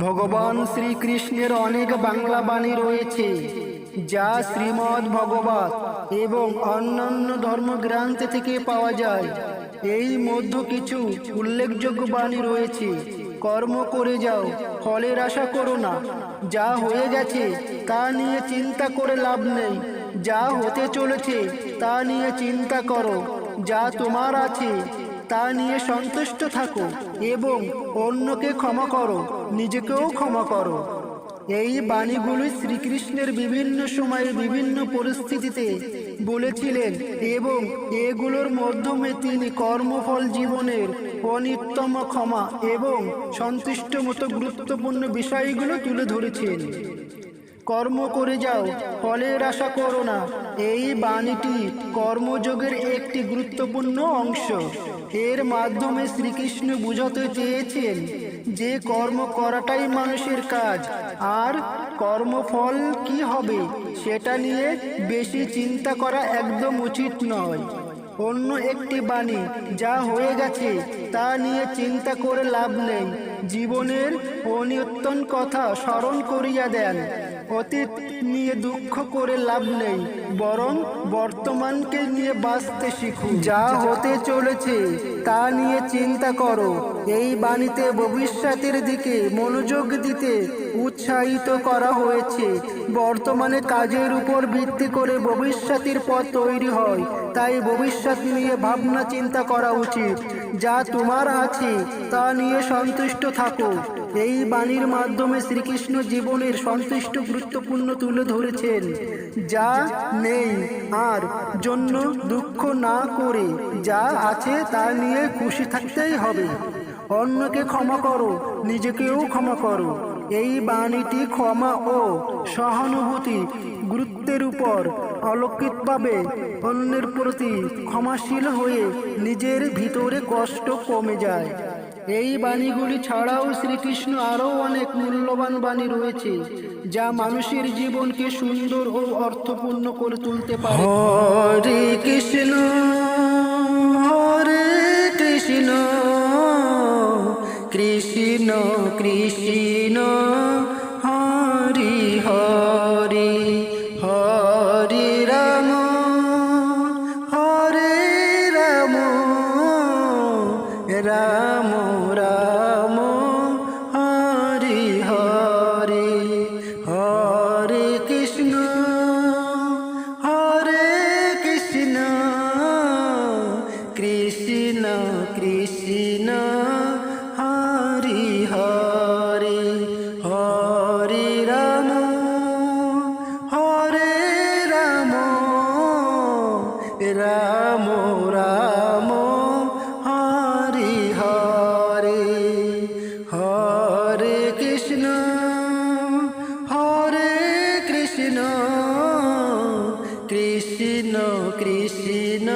ভগবান শ্রীকৃষ্ণের অনেক বাংলা বাণী রয়েছে, যা শ্রীমদ্ ভগবত এবং অন্যান্য ধর্মগ্রন্থ থেকে পাওয়া যায়। এই মধ্যে কিছু উল্লেখযোগ্য বাণী রয়েছে। কর্ম করে যাও, ফলের আশা করো না। যা হয়ে গেছে তা নিয়ে চিন্তা করে লাভ নেই, যা হতে চলেছে তা নিয়ে চিন্তা করো। যা তোমার আছে তা নিয়ে সন্তুষ্ট থাকো এবং অন্যকে ক্ষমা করো, নিজেকেও ক্ষমা করো। এই বাণীগুলি শ্রীকৃষ্ণের বিভিন্ন সময়ে বিভিন্ন পরিস্থিতিতে বলেছিলেন এবং এগুলোর মাধ্যমে তিনি কর্মফল জীবনের অন্যতম ক্ষমা এবং সন্তুষ্ট মতো গুরুত্বপূর্ণ বিষয়গুলো তুলে ধরেছেন। কর্ম করে যাও, ফলের আশা করো না। এই বাণীটি কর্মযোগের একটি গুরুত্বপূর্ণ অংশ। এর মাধ্যমে শ্রীকৃষ্ণ বুঝাতে চেয়েছেন যে কর্ম করাটাই মানুষের কাজ, আর কর্মফল কি হবে সেটা নিয়ে বেশি চিন্তা করা একদম উচিত নয়। অন্য একটি বাণী, যা হয়ে গেছে তা নিয়ে চিন্তা করে লাভ নেই, জীবনের অনিত্যন কথা স্মরণ করিয়া দেন। অতীত নিয়ে দুঃখ করে লাভ নেই, বরং বর্তমানকে নিয়ে বাঁচতে শিখুন। যা হতে চলেছে তা নিয়ে চিন্তা করো। এই বাণীতে ভবিষ্যতের দিকে মনোযোগ দিতে উৎসাহিত করা হয়েছে। বর্তমানে কাজের উপর ভিত্তি করে ভবিষ্যতের পথ তৈরি হয়, তাই ভবিষ্যৎ নিয়ে ভাবনা চিন্তা করা উচিত। যা তোমার আছে তা নিয়ে সন্তুষ্ট থাকো। এই বাণীর মাধ্যমে শ্রীকৃষ্ণ জীবনের সন্তুষ্ট গুরুত্বপূর্ণ তুলে ধরেছেন। যা নেই আর জন্য দুঃখ না করে যা আছে তা নিয়ে খুশি থাকতেই হবে। অন্যকে ক্ষমা করো, নিজেকেও ক্ষমা করো। এই বাণীটি ক্ষমা ও সহানুভূতি গুরুত্বের উপর অলৌকিকভাবে অন্যের প্রতি ক্ষমাশীল হয়ে নিজের ভিতরে কষ্ট কমে যায়। এই বাণীগুলি ছাড়াও শ্রীকৃষ্ণ আরও অনেক মূল্যবান বাণী রয়েছে, যা মানুষের জীবনকে সুন্দর ও অর্থপূর্ণ করে তুলতে পারে। হরে কৃষ্ণ হরে কৃষ্ণ কৃষ্ণ কৃষ্ণ হরি হরি, হরে রাম হরে রাম রাম রাম হরে হরে, হরে কৃষ্ণ হরে কৃষ্ণ কৃষ্ণ কৃষ্ণ হরে হরে, হরে রাম হরে রাম রাম রাম হরে হরে, হরে কৃষ্ণ হরে কৃষ্ণ কৃষ্ণ কৃষ্ণ